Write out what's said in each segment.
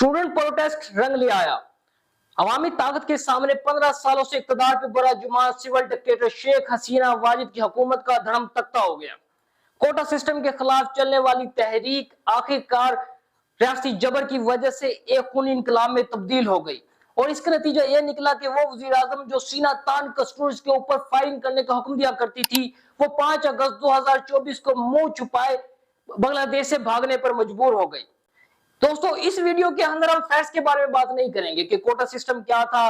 Student protest रंग ले आया। अवामी ताकत के सामने 15 सालों से इक्तदार पे बड़ा जुमा सिविल डिक्टेटर शेख हसीना वाजिद की हुकूमत का धर्म तख्ता हो गया। कोटा सिस्टम के खिलाफ चलने वाली तहरीक आखिरकार रियासती जबर की वजह से एक खूनी इनकलाब में तब्दील हो गई और इसका नतीजा यह निकला कि वो वजीर आजम जो सीना तान कर स्टूडेंट्स के ऊपर फायरिंग करने का हुक्म दिया करती थी, वो 5 अगस्त 2024 को मुंह छुपाए बांग्लादेश से भागने पर मजबूर हो गई। दोस्तों, इस वीडियो के अंदर हम फैक्ट्स के बारे में बात नहीं करेंगे कि कोटा सिस्टम क्या था,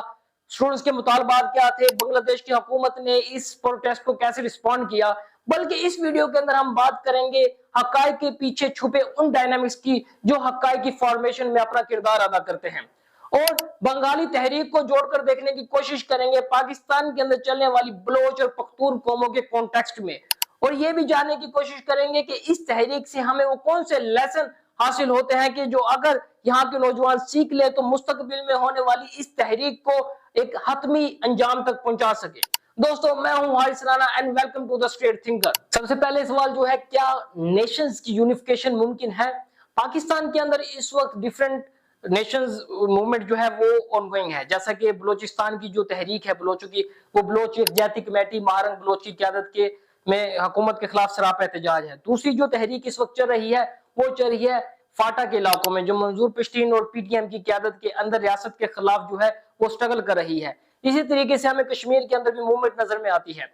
स्टूडेंट्स के मुतालबात क्या थे, बांग्लादेश की हुकूमत ने इस प्रोटेस्ट को कैसे रिस्पॉन्ड किया, बल्कि इस वीडियो के अंदर हम बात करेंगे हकायक के पीछे छुपे उन डायनामिक्स की जो हकायक की फॉर्मेशन में अपना किरदार अदा करते हैं और बंगाली तहरीक को जोड़कर देखने की कोशिश करेंगे पाकिस्तान के अंदर चलने वाली बलोच और पख्तून कौमों के कॉन्टेक्स्ट में, और यह भी जानने की कोशिश करेंगे कि इस तहरीक से हमें वो कौन से लेसन हासिल होते हैं कि जो अगर यहाँ के नौजवान सीख ले तो मुस्तकबिल में होने वाली इस तहरीक को एक हतमी अंजाम तक पहुंचा सके। दोस्तों, मैं हूं Haris Rana and welcome to the straight thinker. सबसे पहले सवाल जो है, क्या नेशंस की यूनिफिकेशन मुमकिन है? पाकिस्तान के अंदर इस वक्त डिफरेंट नेशंस मूवमेंट जो है वो ऑनगोइंग है, जैसा कि बलोचिस्तान की जो तहरीक है बलोचों की, वो बलोच यकजहती कमेटी महारंग बलोच की क़यादत के में हुकूमत के खिलाफ सरापा एहतजाज है। दूसरी जो तहरीक इस वक्त चल रही है वो चल रही है फाटा के इलाकों में, जो मंजूर पश्तीन और पीटीएम की क़यादत के अंदर रियासत के खिलाफ जो है वो स्ट्रगल कर रही है। इसी तरीके से हमें कश्मीर के अंदर भी मूवमेंट नजर में आती है।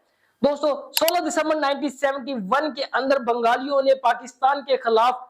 दोस्तों, 16 दिसंबर 1971 के अंदर बंगालियों ने पाकिस्तान के खिलाफ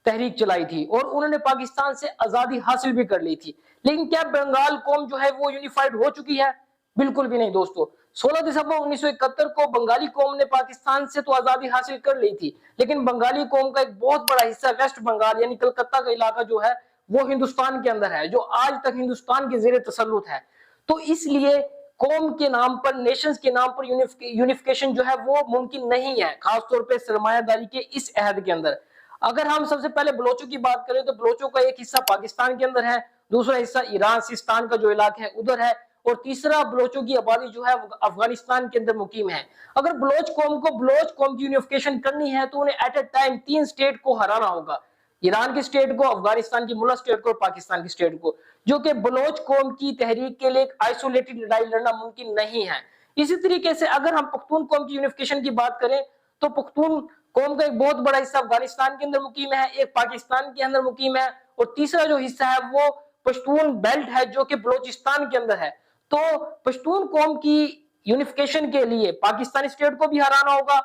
तहरीक चलाई थी और उन्होंने पाकिस्तान से आजादी हासिल भी कर ली थी, लेकिन क्या बंगाल कौम जो है वो यूनिफाइड हो चुकी है? बिल्कुल भी नहीं। दोस्तों, 16 दिसंबर 1971 को बंगाली कौम ने पाकिस्तान से तो आजादी हासिल कर ली थी, लेकिन बंगाली कौम का एक बहुत बड़ा हिस्सा वेस्ट बंगाल यानी कलकत्ता का इलाका जो है वो हिंदुस्तान के अंदर है, जो आज तक हिंदुस्तान के ज़ेरे तसल्लुत है। तो इसलिए कौम के नाम पर, नेशंस के नाम पर यूनिफिकेशन जो है वो मुमकिन नहीं है, खासतौर पर सरमायादारी के इस अहद के अंदर। अगर हम सबसे पहले बलोचों की बात करें तो बलोचों का एक हिस्सा पाकिस्तान के अंदर है, दूसरा हिस्सा ईरान सिस्तान का जो इलाका है उधर है, और तीसरा बलोचों की आबादी जो है अफगानिस्तान के अंदर मुकीम है। अगर बलोच कौम की यूनिफिकेशन करनी है तो उन्हें एट ए टाइम 3 स्टेट को हराना होगा, ईरान की स्टेट को, अफगानिस्तान की मुल्ला स्टेट को और पाकिस्तान की स्टेट को, जो कि बलोच कौम की तहरीक के लिए एक आइसोलेटेड लड़ाई लड़ना मुमकिन नहीं है। इसी तरीके से अगर हम पख्तून कौम की यूनिफिकेशन की बात करें तो पख्तून कौम का एक बहुत बड़ा हिस्सा अफगानिस्तान के अंदर मुकीम है, एक पाकिस्तान के अंदर मुकीम है, और तीसरा जो हिस्सा है वो पश्तून बेल्ट है जो कि बलोचिस्तान के अंदर है। तो पश्तून कौम की यूनिफिकेशन के लिए पाकिस्तानी स्टेट को भी हराना होगा,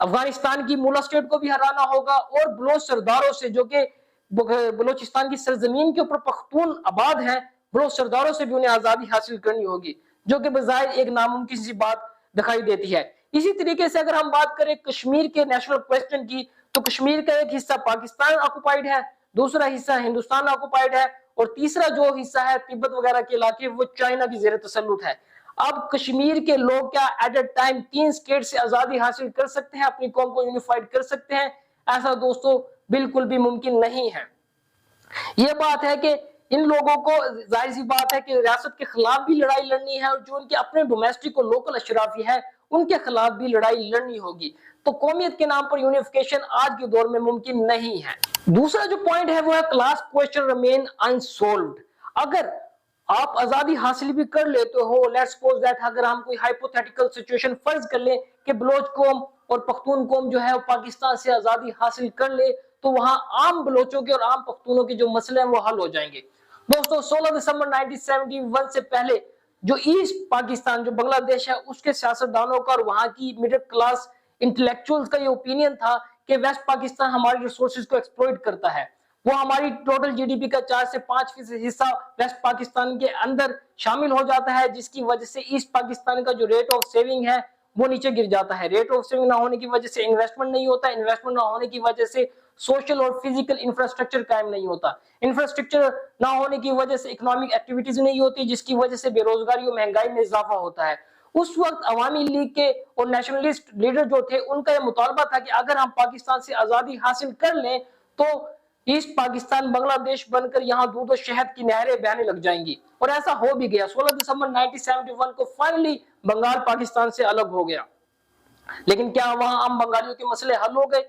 अफगानिस्तान की मुल्ला स्टेट को भी हराना होगा, और बलोच सरदारों से, जो कि बलोचिस्तान की सरजमीन के ऊपर पख्तून आबाद है, बलोच सरदारों से भी उन्हें आजादी हासिल करनी होगी, जो कि बजाय एक नामुमकिन सी बात दिखाई देती है। इसी तरीके से अगर हम बात करें कश्मीर के नेशनल क्वेश्चन की, तो कश्मीर का एक हिस्सा पाकिस्तान ऑक्युपाइड है, दूसरा हिस्सा हिंदुस्तान ऑक्युपाइड है, और तीसरा जो हिस्सा है तिब्बत वगैरह के इलाके वो चाइना की ज़ेरे तसल्लुत है। अब कश्मीर के लोग क्या एट ए टाइम 3 स्टेट से आजादी हासिल कर सकते हैं, अपनी कौम को यूनिफाइड कर सकते हैं? ऐसा दोस्तों बिल्कुल भी मुमकिन नहीं है। यह बात है कि इन लोगों को जाहिर सी बात है कि रियासत के खिलाफ भी लड़ाई लड़नी है, और जो उनके अपने डोमेस्टिक और लोकल अशराफी है उनके खिलाफ भी लड़ाई लड़नी होगी। तो कौमियत के नाम पर यूनिफिकेशन आज के दौर में मुमकिन नहीं है। दूसरा जो पॉइंट है वो है क्लास क्वेश्चन रिमेन अनसॉल्व्ड। अगर आप आजादी हासिल भी कर लेते हो, लेट्स सपोज दैट, अगर हम कोई हाइपोथेटिकल सिचुएशन फर्ज कर ले कि बलोच कौम और पख्तून कौम जो है वो पाकिस्तान से आजादी हासिल कर ले, तो वहां आम बलोचों के और आम पख्तूनों के जो मसले हैं वो हल हो जाएंगे। दोस्तों, 16 दिसंबर 1971 से पहले जो ईस्ट पाकिस्तान, जो बांग्लादेश है, उसके सियासतदानों का और वहां की मिडिल क्लास इंटेलेक्चुअल्स का ये ओपिनियन था कि वेस्ट पाकिस्तान हमारी रिसोर्सेज को एक्सप्लॉइट करता है, वो हमारी टोटल जीडीपी का 4 से 5% हिस्सा वेस्ट पाकिस्तान के अंदर शामिल हो जाता है, जिसकी वजह से ईस्ट पाकिस्तान का जो रेट ऑफ सेविंग है वो नीचे गिर जाता है। रेट ऑफ सेविंग ना होने की वजह से इन्वेस्टमेंट नहीं होता, इन्वेस्टमेंट ना होने की वजह से सोशल और फिजिकल इंफ्रास्ट्रक्चर कायम नहीं होता, इंफ्रास्ट्रक्चर ना होने की वजह से इकोनॉमिक एक्टिविटीज नहीं होती, जिसकी वजह से बेरोजगारी और महंगाई में इजाफा होता है। उस वक्त अवामी लीग के और नेशनलिस्ट लीडर जो थे उनका यह मुतालबा था कि अगर हम पाकिस्तान से आजादी हासिल कर लें तो ईस्ट पाकिस्तान बांग्लादेश बनकर यहाँ दूध और शहद की नहरें बहने लग जाएंगी, और ऐसा हो भी गया। 16 दिसंबर 1971 को फाइनली बंगाल पाकिस्तान से अलग हो गया। लेकिन क्या वहां आम बंगालियों के मसले हल हो गए?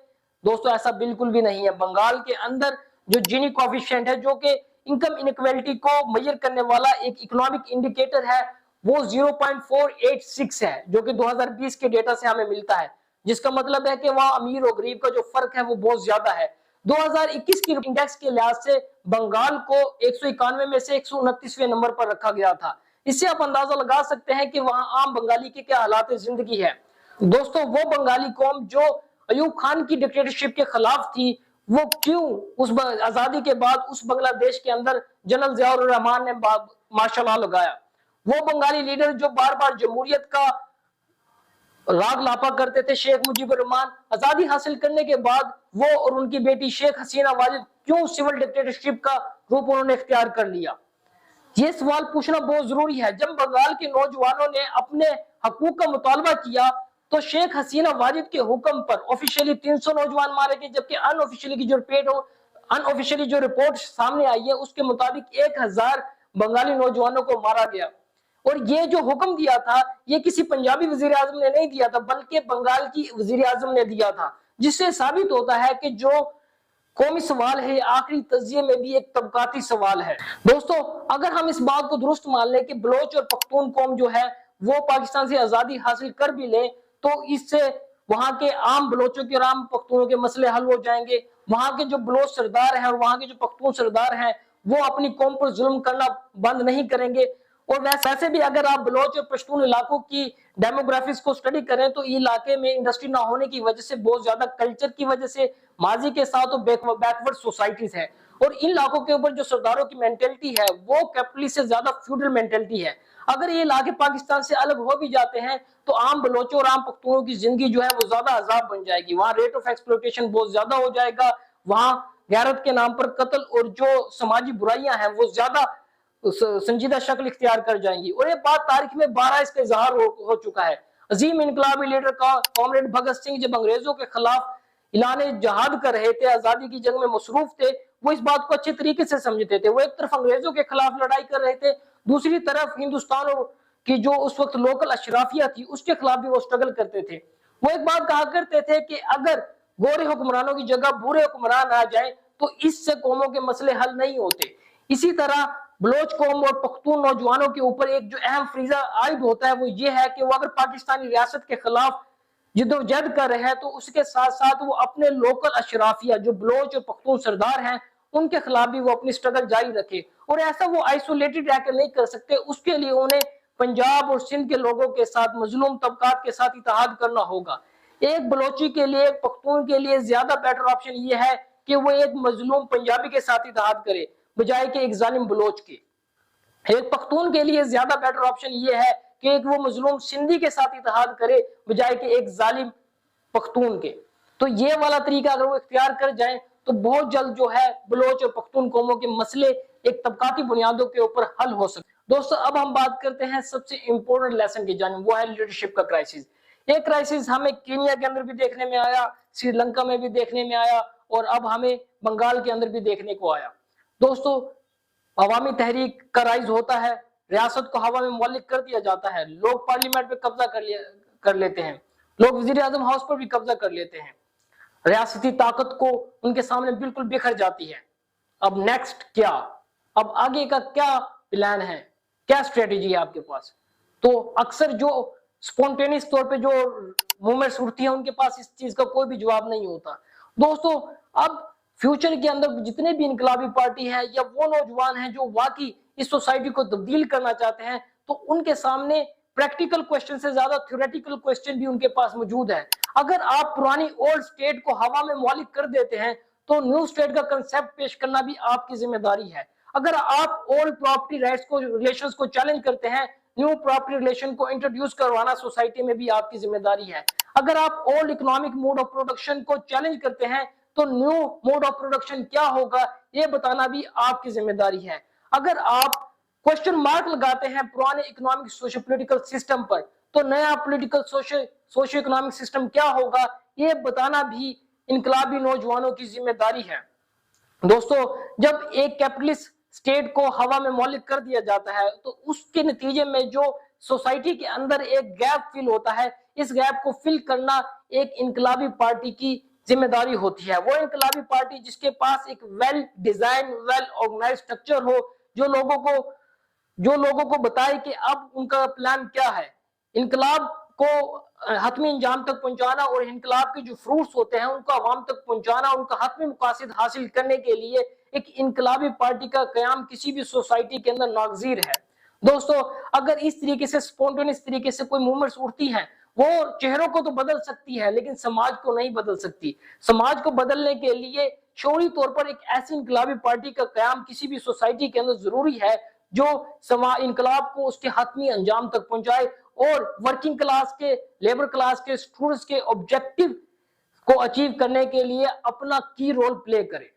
दोस्तों, ऐसा बिल्कुल भी नहीं है। बंगाल के अंदर जो जीनी कोएफिशिएंट है, जो कि इनकम इनइक्वालिटी को मेजर करने वाला एक इकोनॉमिक इंडिकेटर है, वो 0.486 है, जो कि 2020 के डेटा से हमें मिलता है, जिसका मतलब है कि वहां अमीर और गरीब का जो फर्क है वो बहुत ज्यादा है। 2021 की इंडेक्स के लिहाज से बंगाल को 191 में से 129वें नंबर पर रखा गया था। इससे आप अंदाजा लगा सकते हैं कि वहां आम बंगाली के क्या हालात जिंदगी है। दोस्तों, वो बंगाली कौम जो अयूब खान की डिक्टेटरशिप के खिलाफ थी, वो क्यों उस आजादी के बाद उस बांग्लादेश के अंदर जनरल जियाउर रहमान ने मार्शल लॉ लगाया। वो बंगाली लीडर जो बार बार जमहूरियत का राग लापा करते थे, शेख मुजीबुर रहमान, आजादी हासिल करने के बाद वो और उनकी बेटी शेख हसीना वाजिद क्यों सिविल डिक्टेटरशिप का रूप उन्होंने इख्तियार कर लिया? ये सवाल पूछना बहुत जरूरी है। जब बंगाल के नौजवानों ने अपने हकूक का मुतालबा किया तो शेख हसीना वाजिद के हुक्म पर ऑफिशियली 300 नौजवान मारे गए, जबकि अनऑफिशियली जो रिपोर्ट सामने आई है उसके मुताबिक 1000 बंगाली नौजवानों को मारा गया। और ये जो हुक्म दिया था, ये किसी पंजाबी वजीर आजम ने नहीं दिया था, बल्कि बंगाल की वजीर आजम ने दिया था, जिससे साबित होता है कि जो कौमी सवाल है आखिरी तजिए में भी एक तबकाती सवाल है। दोस्तों, अगर हम इस बात को दुरुस्त मान लें कि बलोच और पख्तून कौम जो है वो पाकिस्तान से आजादी हासिल कर भी ले, तो इससे वहां के आम बलोचों के और आम पख्तूनों के मसले हल हो जाएंगे। वहां के जो बलोच सरदार हैं और वहां के जो पख्तून सरदार हैं वो अपनी कौम पर जुल्म करना बंद नहीं करेंगे। और वैसे भी अगर आप बलोच और पश्तून इलाकों की डेमोग्राफिक्स को स्टडी करें तो इलाके में इंडस्ट्री ना होने की वजह से, बहुत ज्यादा कल्चर की वजह से, माजी के साथ बैकवर्ड सोसाइटीज है। और इन इलाकों के ऊपर जो सरदारों की मेंटेलिटी है वो कैपिटलिस्ट से ज्यादा फ्यूडल मेंटेलिटी है। अगर ये इलाके पाकिस्तान से अलग हो भी जाते हैं तो आम बलोचों और आम पख्तूनों की जिंदगी जो है वो ज्यादा अजाब बन जाएगी। वहां रेट ऑफ एक्सप्लॉयटेशन बहुत ज्यादा हो जाएगा, वहां गैरत के नाम पर कत्ल और जो समाजी बुराइयां हैं वो ज्यादा संजीदा शक्ल इख्तियार कर जाएंगी। और ये बात तारीख में 12 इसका इजहार हो चुका है। अजीम इनकलाबी लीडर का कॉमरेड भगत सिंह जब अंग्रेजों के खिलाफ ऐलाने जहाद कर रहे थे, आजादी की जंग में मसरूफ थे, वो इस बात को अच्छे तरीके से समझते थे। वो एक तरफ अंग्रेजों के खिलाफ लड़ाई कर रहे थे, दूसरी तरफ हिंदुस्तान की जो उस वक्त लोकल अशराफिया थी उसके खिलाफ भी वो स्ट्रगल करते थे। वो एक बात कहा करते थे कि अगर गोरे हुक्मरानों की जगह बुरे हुक्मरान आ जाए तो इससे कौमों के मसले हल नहीं होते। इसी तरह बलोच कौम और पख्तून नौजवानों के ऊपर एक जो अहम फरीजा आयद होता है वो ये है कि वो अगर पाकिस्तानी रियासत के खिलाफ जिद्दोजहद कर रहे हैं तो उसके साथ साथ वो अपने लोकल अशराफिया जो बलोच और पख्तून सरदार हैं उनके खिलाफ भी वो अपनी स्ट्रगल जारी रखे। और ऐसा वो आइसोलेटेड रहकर नहीं कर सकते, उसके लिए उन्हें पंजाब और सिंध के लोगों के साथ, मजलूम तबकात के साथ इत्तेहाद करना होगा। एक बलोची के लिए, एक पख्तून के लिए ज्यादा बेटर ऑप्शन ये है कि वो एक मजलूम पंजाबी के साथ इत्तेहाद करे बजाय के एक जालिम बलोच के। एक पख्तून के लिए ज्यादा बेटर ऑप्शन ये है कि एक वो मजलूम सिंधी के साथ इत्तेहाद करे बजाय के एक जालिम पख्तून के। तो ये वाला तरीका अगर वो इख्तियार कर जाए तो बहुत जल्द जो है बलोच और पख्तून कौमों के मसले एक तबकाती बुनियादों के ऊपर हल हो सकते। दोस्तों, अब हम बात करते हैं सबसे इंपॉर्टेंट लेसन की जानिब, वो है लीडरशिप का क्राइसिस। एक क्राइसिस हमें केनिया के अंदर भी देखने में आया, श्रीलंका में भी देखने में आया और अब हमें बंगाल के अंदर भी देखने को आया। दोस्तों, अवामी तहरीक का राइज होता है, रियासत को हवा में मुअल्लिक कर दिया जाता है, लोग पार्लियामेंट पे कब्जा कर लेते हैं, लोग वजीर आजम हाउस पर भी कब्जा कर लेते हैं, रियासती ताकत को उनके सामने बिल्कुल बिखर जाती है। अब नेक्स्ट क्या, अब आगे का क्या प्लान है, क्या स्ट्रेटेजी है आपके पास? तो अक्सर जो स्पॉन्टेनियस तौर पे जो मूवमेंट्स उठती है उनके पास इस चीज का कोई भी जवाब नहीं होता। दोस्तों, अब फ्यूचर के अंदर जितने भी इनकलाबी पार्टी है या वो नौजवान हैं जो वाकई इस सोसाइटी को तब्दील करना चाहते हैं, तो उनके सामने प्रैक्टिकल क्वेश्चन से ज्यादा थ्योरेटिकल क्वेश्चन भी उनके पास मौजूद है। अगर आप पुरानी ओल्ड स्टेट को हवा में मुअल्लिक कर देते हैं तो न्यू स्टेट का कंसेप्ट पेश करना भी आपकी जिम्मेदारी है। अगर आप ओल्ड प्रॉपर्टी राइट्स को, रिलेशंस को चैलेंज करते हैं, न्यू प्रॉपर्टी रिलेशन को इंट्रोड्यूस करवाना सोसाइटी में भी आपकी जिम्मेदारी है। अगर आप old economic mode of production को चैलेंज करते हैं तो न्यू मोड ऑफ प्रोडक्शन क्या होगा ये बताना भी आपकी जिम्मेदारी है। अगर आप क्वेश्चन मार्क लगाते हैं पुराने इकोनॉमिक सोशो पॉलिटिकल सिस्टम पर तो नया पॉलिटिकल सोशो इकोनॉमिक सिस्टम क्या होगा ये बताना भी इनकलाबी नौजवानों की जिम्मेदारी है। दोस्तों, जब एक कैपिटलिस्ट स्टेट को हवा में मुअल्लिक कर दिया जाता है तो उसके नतीजे में जो सोसाइटी के अंदर एक गैप फिल होता है, इस गैप को फिल करना एक इनकलाबी पार्टी की ذمہ داری ہوتی ہے. وہ انقلابی پارٹی جس کے پاس ایک well design well organise structure ہو, جو لوگوں کو بتائے کہ اب ان کا پلان کیا ہے, انقلاب کو حتمی انجام تک پہنچانا اور انقلاب کے جو فروٹس ہوتے ہیں ان کو عوام تک پہنچانا, ان کا حتمی مقاصد حاصل کرنے کے لیے ایک انقلابی پارٹی کا قیام کسی بھی سوسائٹی کے اندر ناگزیر ہے. دوستو, اگر اس طریقے سے سپونٹینس طریقے سے کوئی موومنٹس اٹھتی ہیں, وہ چہروں کو تو بدل سکتی ہے لیکن سماج کو نہیں بدل سکتی. سماج کو بدلنے کے لیے شعوری طور پر ایک ایسی انقلابی پارٹی کا قیام کسی بھی سوسائٹی کے اندر ضروری ہے جو انقلاب کو اس کے حتمی انجام تک پہنچائے اور ورکنگ کلاس کے, لیبر کلاس کے, اسٹوڈنٹس کے آبجیکٹو کو اچیو کرنے کے لیے اپنا کی رول پلے کرے.